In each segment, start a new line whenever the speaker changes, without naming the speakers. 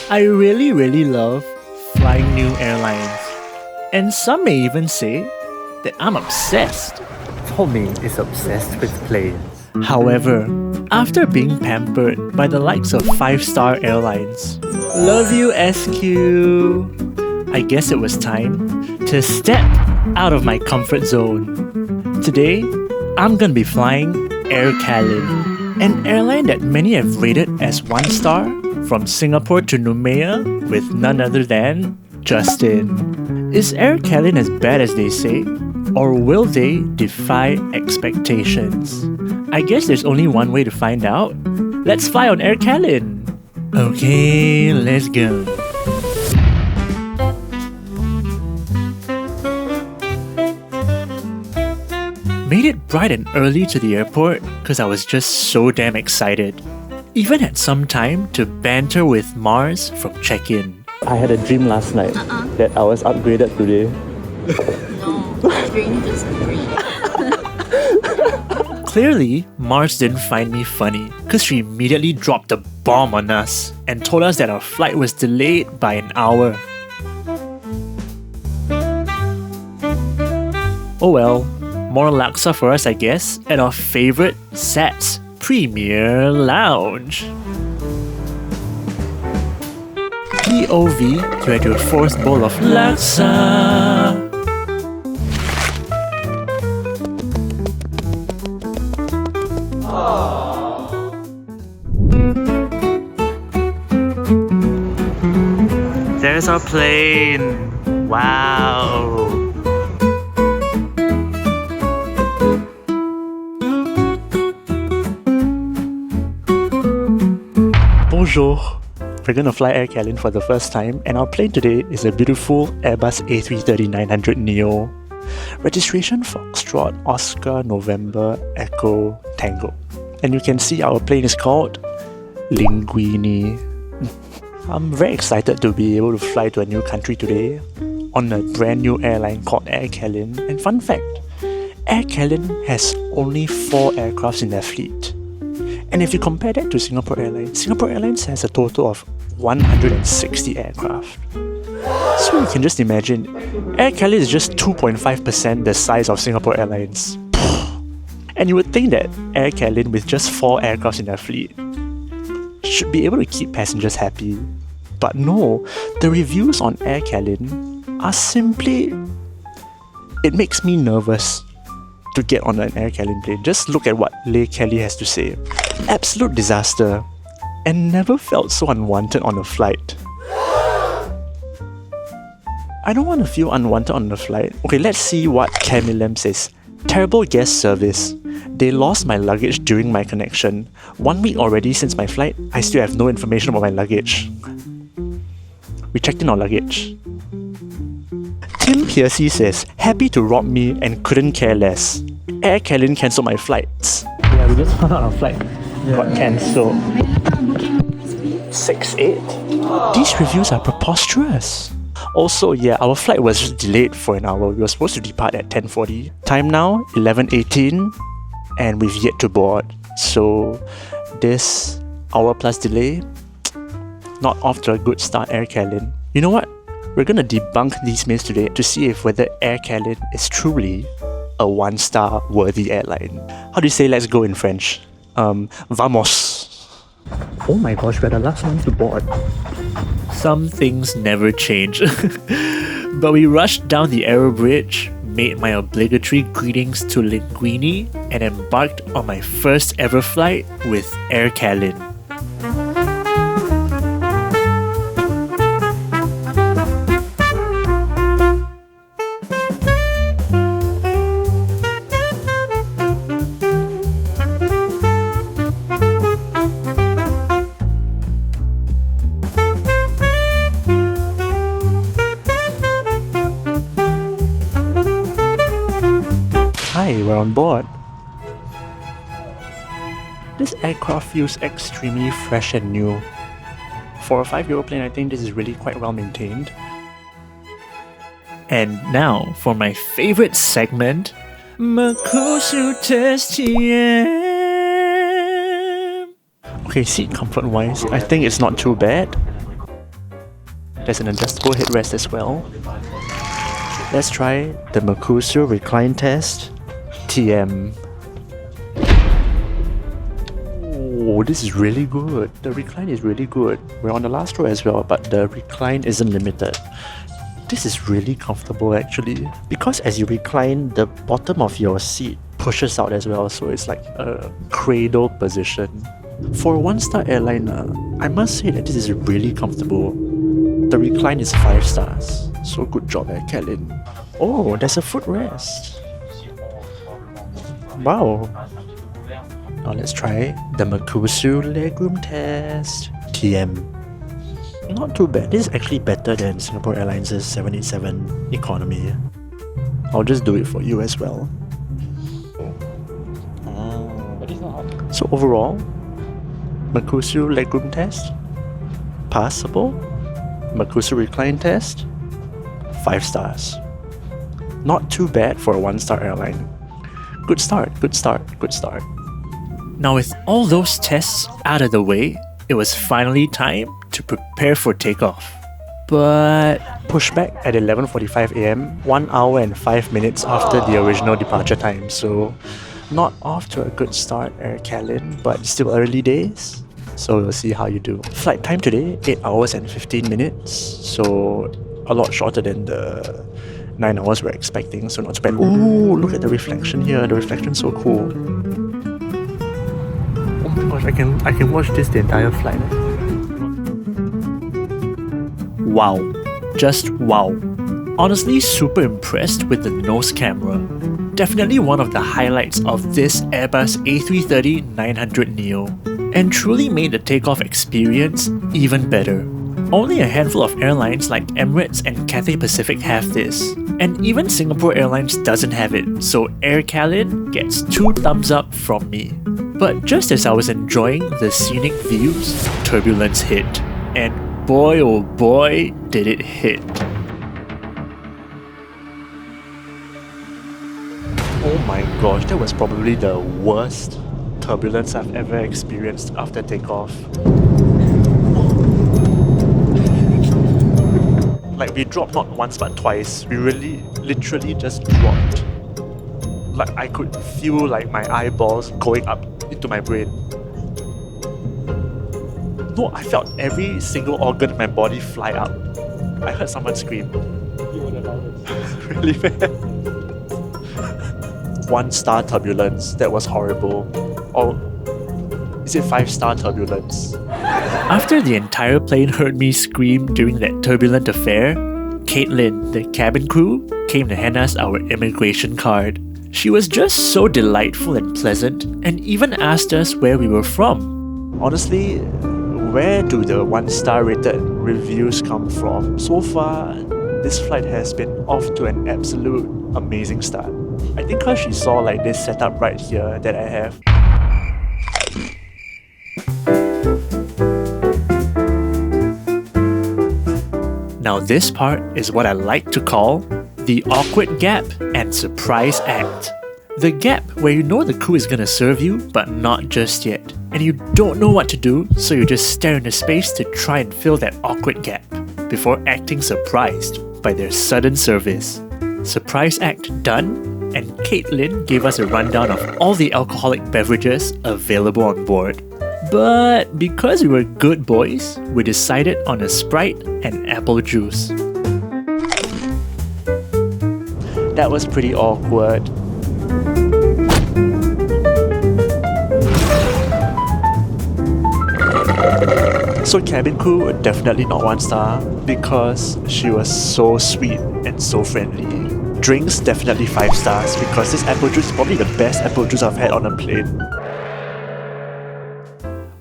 I really love flying new airlines. And some may even say that I'm obsessed.
Tommy is obsessed with planes.
However, after being pampered by the likes of 5-star airlines, love you SQ, I guess it was time to step out of my comfort zone. Today, I'm gonna be flying Airline, an airline that many have rated as 1 star from Singapore to Noumea with none other than Justin. Is Airline as bad as they say? Or will they defy expectations? I guess there's only one way to find out. Let's fly on Airline! Okay, let's go. Made it bright and early to the airport because I was just so damn excited. Even had some time to banter with Mars from check-in.
I had a dream last night that I was upgraded today.
No, dream just dream.
Clearly, Mars didn't find me funny because she immediately dropped a bomb on us and told us that our flight was delayed by an hour. Oh well, more laksa for us I guess at our favourite SATS Premier Lounge. POV to at your fourth bowl of laksa. There's our plane. Wow. Bonjour. We're gonna fly Airline for the first time, and our plane today is a beautiful Airbus A330-900 Neo. Registration Foxtrot Oscar November Echo Tango. And you can see our plane is called Linguini. I'm very excited to be able to fly to a new country today on a brand new airline called Airline. And fun fact, Airline has only 4 aircrafts in their fleet. And if you compare that to Singapore Airlines has a total of 160 aircraft. So you can just imagine, Airline is just 2.5% the size of Singapore Airlines. And you would think that Airline with just 4 aircrafts in their fleet should be able to keep passengers happy. But no, the reviews on Airline are simply... It makes me nervous to get on an Airline plane. Just look at what Leigh Kelly has to say. Absolute disaster. And never felt so unwanted on a flight. I don't want to feel unwanted on the flight. Okay, let's see what Camillem says. Terrible guest service. They lost my luggage during my connection. 1 week already since my flight, I still have no information about my luggage. We checked in our luggage. Tim Piercy says, happy to rob me and couldn't care less. Airline cancelled my flights. Yeah, we just found out our flight got cancelled. 6-8. These reviews are preposterous. Also, yeah, our flight was delayed for an hour. We were supposed to depart at 10:40. Time now, 11:18, and we've yet to board. So, this hour plus delay, not off to a good start, Airline. You know what? We're gonna debunk these myths today to see if whether Airline is truly a 1-star worthy airline. How do you say let's go in French? Vamos. Oh my gosh, we're the last ones to board. Some things never change. But we rushed down the aero bridge, made my obligatory greetings to Linguini, and embarked on my first ever flight with Airline. Hi, we're on board. This aircraft feels extremely fresh and new. For a 5-year-old plane, I think this is really quite well maintained. And now for my favorite segment, MEKUSIU test TM. Okay, seat comfort wise, I think it's not too bad. There's an adjustable headrest as well. Let's try the MEKUSIU recline test. TM. Oh, this is really good. The recline is really good. We're on the last row as well, but the recline isn't limited. This is really comfortable actually, because as you recline, the bottom of your seat pushes out as well, so it's like a cradle position. For a 1-star airliner, I must say that this is really comfortable. The recline is 5 stars, so good job caitlyn. Oh, there's a footrest. Wow. Now let's try the MEKUSIU legroom test. TM. Not too bad. This is actually better than Singapore Airlines' 787 economy. I'll just do it for you as well. So overall, MEKUSIU legroom test, passable. MEKUSIU recline test, 5 stars. Not too bad for a 1-star airline. Good start, good start, good start. Now with all those tests out of the way, it was finally time to prepare for takeoff. But pushback at 11:45 AM, 1 hour and 5 minutes after the original departure time, so not off to a good start caitlyn, but still early days. So we'll see how you do. Flight time today, 8 hours and 15 minutes, so a lot shorter than the 9 hours we're expecting, so not too bad. Ooh, look at the reflection here, the reflection's so cool. Oh my gosh, I can watch this the entire flight. Wow, just wow. Honestly super impressed with the nose camera. Definitely one of the highlights of this Airbus A330-900neo, and truly made the takeoff experience even better. Only a handful of airlines like Emirates and Cathay Pacific have this, and even Singapore Airlines doesn't have it, so Air Caitlyn gets 2 thumbs up from me. But just as I was enjoying the scenic views, turbulence hit, and boy oh boy did it hit. Oh my gosh, that was probably the worst turbulence I've ever experienced after takeoff. Like we dropped not once but twice. We literally just dropped. Like I could feel like my eyeballs going up into my brain. No, I felt every single organ in my body fly up. I heard someone scream. Really bad. 1-star turbulence, that was horrible. Or is it 5-star turbulence? After the entire plane heard me scream during that turbulent affair, Caitlyn, the cabin crew, came to hand us our immigration card. She was just so delightful and pleasant, and even asked us where we were from. Honestly, where do the 1-star rated reviews come from? So far, this flight has been off to an absolute amazing start. I think because she saw like this setup right here that I have. Now this part is what I like to call the awkward gap and surprise act. The gap where you know the crew is gonna serve you, but not just yet. And you don't know what to do, so you just stare into space to try and fill that awkward gap before acting surprised by their sudden service. Surprise act done, and Caitlyn gave us a rundown of all the alcoholic beverages available on board. But because we were good boys, we decided on a Sprite and apple juice. That was pretty awkward. So cabin crew, definitely not 1-star because she was so sweet and so friendly. Drinks, definitely 5 stars because this apple juice is probably the best apple juice I've had on a plane.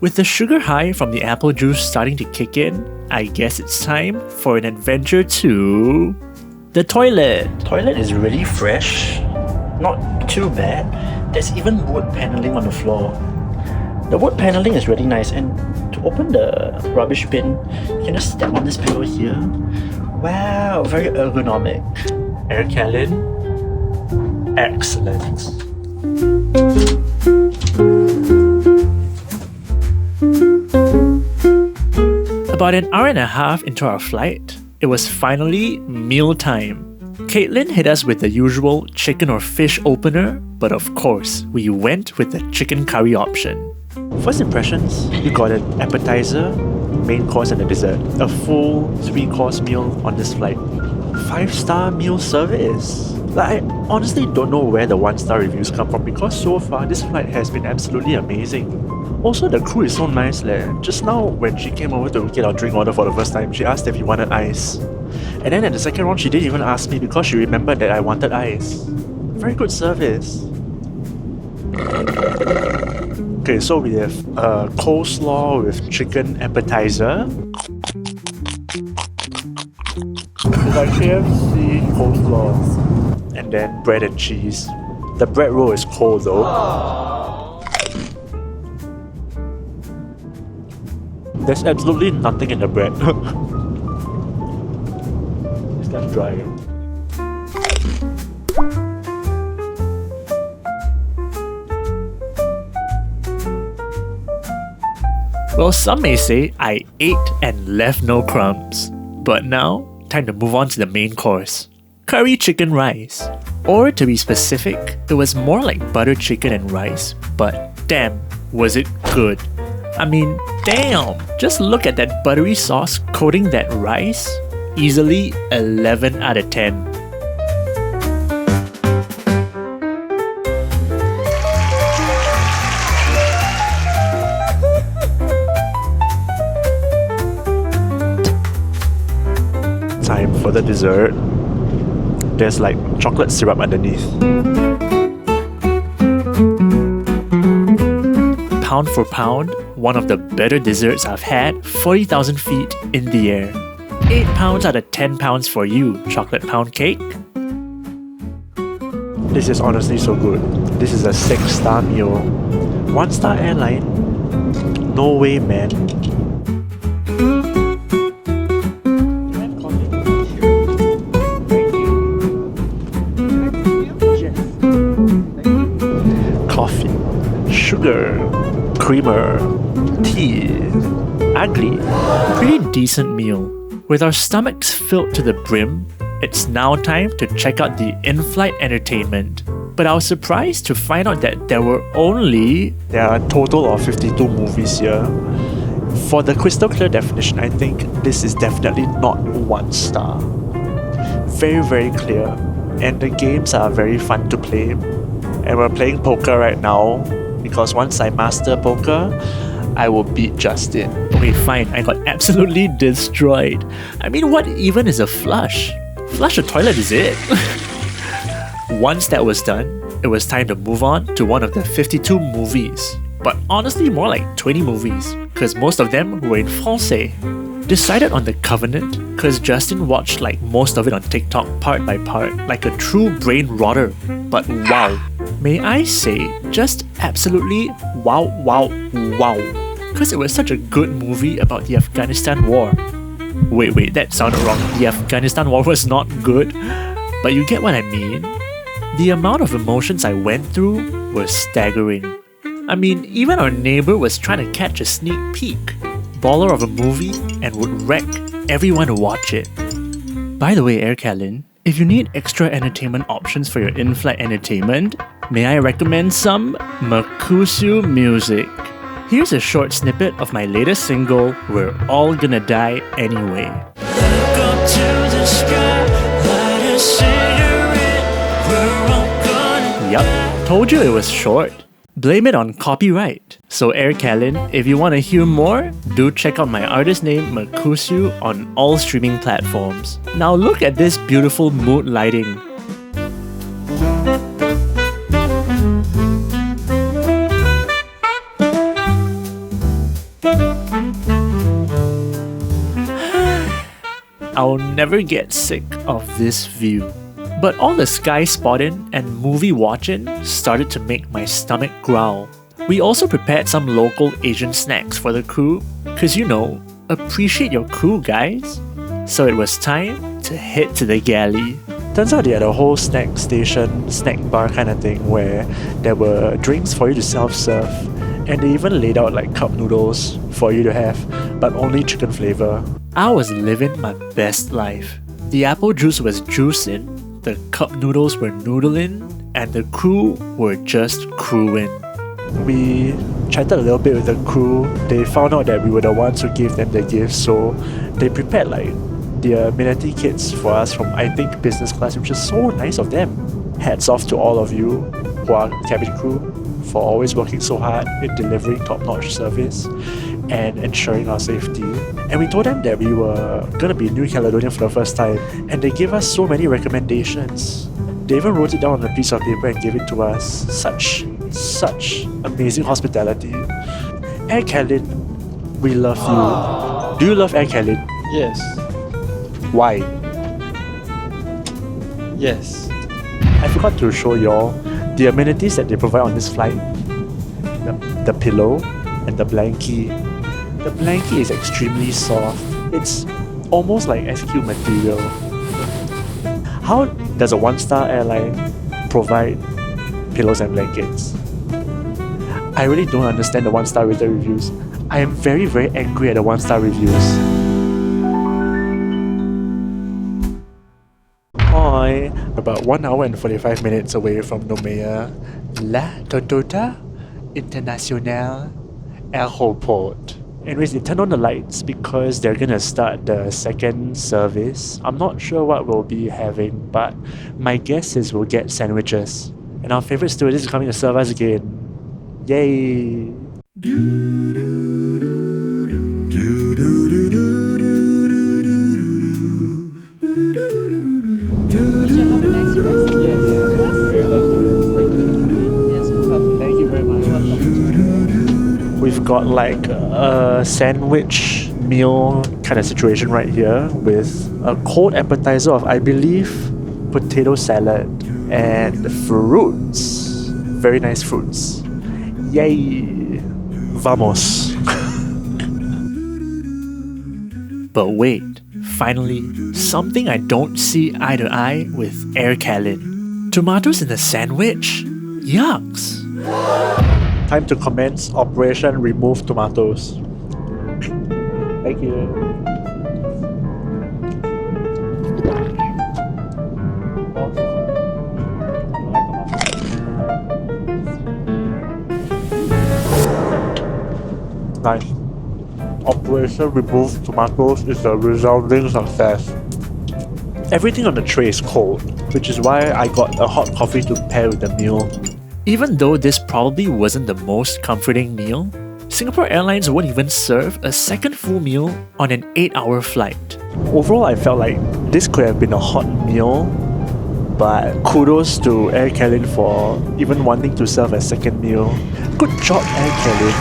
With the sugar high from the apple juice starting to kick in, I guess it's time for an adventure to the toilet. Toilet is really fresh, not too bad. There's even wood paneling on the floor. The wood paneling is really nice, and to open the rubbish bin, you can just step on this pillow here. Wow, very ergonomic. Air Caitlyn, excellent. About an hour and a half into our flight, it was finally meal time. Caitlyn hit us with the usual chicken or fish opener, but of course, we went with the chicken curry option. First impressions, you got an appetizer, main course and a dessert. A full 3-course meal on this flight. 5-star meal service. I honestly don't know where the 1-star reviews come from because so far this flight has been absolutely amazing. Also, the crew is so nice leh. Just now when she came over to get our drink order for the first time, she asked if we wanted ice. And then at the second round, she didn't even ask me because she remembered that I wanted ice. Very good service. Okay, so we have coleslaw with chicken appetizer. It's like KFC coleslaw. And then bread and cheese. The bread roll is cold though. There's absolutely nothing in the bread. It's that dry. Well, some may say I ate and left no crumbs. But now, time to move on to the main course. Curry chicken rice. Or to be specific, it was more like butter chicken and rice, but damn, was it good. I mean, damn! Just look at that buttery sauce coating that rice. Easily 11 out of 10. Time for the dessert. There's like chocolate syrup underneath. Pound for pound, one of the better desserts I've had, 40,000 feet in the air. 8 pounds out of 10 pounds for you, chocolate pound cake. This is honestly so good. This is a 6-star meal. 1-star airline? No way, man. Coffee, sugar, creamer, tea, ugly. Pretty decent meal. With our stomachs filled to the brim, it's now time to check out the in-flight entertainment. But I was surprised to find out that there are a total of 52 movies here. For the crystal clear definition, I think this is definitely not 1 star. Very, very clear. And the games are very fun to play. And we're playing poker right now because once I master poker, I will beat Justin. Okay, fine, I got absolutely destroyed. I mean, what even is a flush? Flush a toilet is it? Once that was done, it was time to move on to one of the 52 movies. But honestly, more like 20 movies, because most of them were in Francais. Decided on The Covenant, because Justin watched like most of it on TikTok part by part, like a true brain rotter. But wow. May I say, just absolutely wow, wow, wow. Because it was such a good movie about the Afghanistan war. Wait, that sounded wrong. The Afghanistan war was not good. But you get what I mean? The amount of emotions I went through was staggering. I mean, even our neighbor was trying to catch a sneak peek. Baller of a movie and would wreck everyone to watch it. By the way, Caitlyn, if you need extra entertainment options for your in-flight entertainment, may I recommend some MEKUSIU music? Here's a short snippet of my latest single, We're All Gonna Die Anyway. Look up to the sky, light a cigarette, we're all gonna Yup, told you it was short. Blame it on copyright. So Caitlyn, if you want to hear more, do check out my artist name MEKUSIU on all streaming platforms. Now look at this beautiful mood lighting. I'll never get sick of this view. But all the sky spotting and movie watching started to make my stomach growl. We also prepared some local Asian snacks for the crew, cause you know, appreciate your crew guys. So it was time to head to the galley. Turns out they had a whole snack station, snack bar kind of thing where there were drinks for you to self-serve and they even laid out like cup noodles for you to have. but only chicken flavor. I was living my best life. The apple juice was juicing, the cup noodles were noodling, and the crew were just crewing. We chatted a little bit with the crew. They found out that we were the ones who gave them the gifts, so they prepared like the amenity kits for us from I think business class, which is so nice of them. Hats off to all of you who are cabin crew for always working so hard in delivering top-notch service and ensuring our safety. And we told them that we were gonna be in New Caledonia for the first time, and they gave us so many recommendations. They even wrote it down on a piece of paper and gave it to us. Such amazing hospitality. Air Caledonia, we love you. Do you love Air Caledonia?
Yes.
Why?
Yes.
I forgot to show y'all the amenities that they provide on this flight. The pillow and the blankie. The blankie is extremely soft. It's almost like SQ material. How does a one-star airline provide pillows and blankets? I really don't understand the one-star rated reviews. I am very angry at the one-star reviews. Hi, about 1 hour and 45 minutes away from Nomea, La Toyota International Airport. Anyways, they turned on the lights because they're gonna start the second service. I'm not sure what we'll be having, but my guess is we'll get sandwiches. And our favorite stewardess is coming to serve us again. Yay! Thank you very much. We've got like a sandwich meal kind of situation right here with a cold appetizer of, I believe, potato salad and fruits. Very nice fruits. Yay! Vamos! But wait, finally, something I don't see eye to eye with Air Caledonia. Tomatoes in the sandwich? Yucks! Time to commence Operation Remove Tomatoes. Thank you. Nice. Operation Remove Tomatoes is a resounding success. Everything on the tray is cold, which is why I got a hot coffee to pair with the meal. Even though this probably wasn't the most comforting meal, Singapore Airlines won't even serve a second full meal on an 8-hour flight. Overall, I felt like this could have been a hot meal, but kudos to Air Caledonia for even wanting to serve a second meal. Good job, Air Caledonia.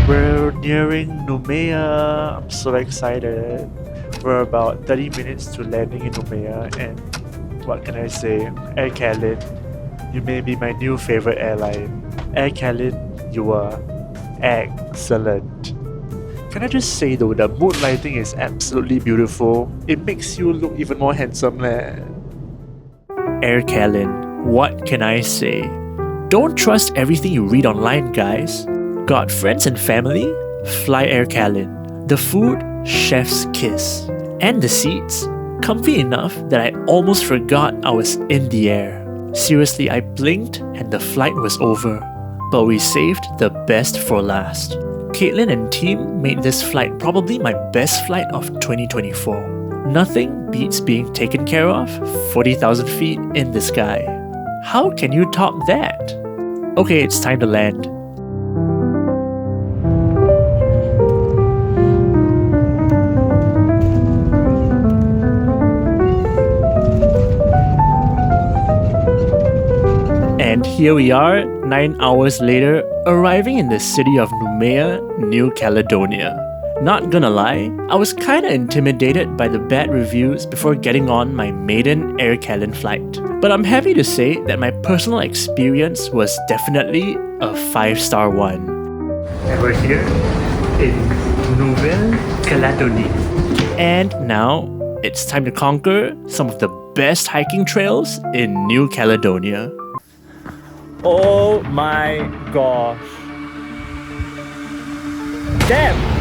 We're nearing Nomea. I'm so excited. We're about 30 minutes to landing in Nomea, and what can I say? Air Caledonia, you may be my new favorite airline. Air Caledonia, you are excellent. Can I just say though, the mood lighting is absolutely beautiful. It makes you look even more handsome leh. Air Caledonia, what can I say? Don't trust everything you read online, guys. Got friends and family? Fly Air Caledonia. The food? Chef's kiss. And the seats? Comfy enough that I almost forgot I was in the air. Seriously, I blinked and the flight was over. But we saved the best for last. Caitlyn and team made this flight probably my best flight of 2024. Nothing beats being taken care of 40,000 feet in the sky. How can you top that? Okay, it's time to land. And here we are, 9 hours later, arriving in the city of Nomea, New Caledonia. Not gonna lie, I was kinda intimidated by the bad reviews before getting on my maiden Air Caledonia flight. But I'm happy to say that my personal experience was definitely a 5-star one. And we're here in Nouvelle Caledonie. And now, it's time to conquer some of the best hiking trails in New Caledonia. Oh my gosh. Damn!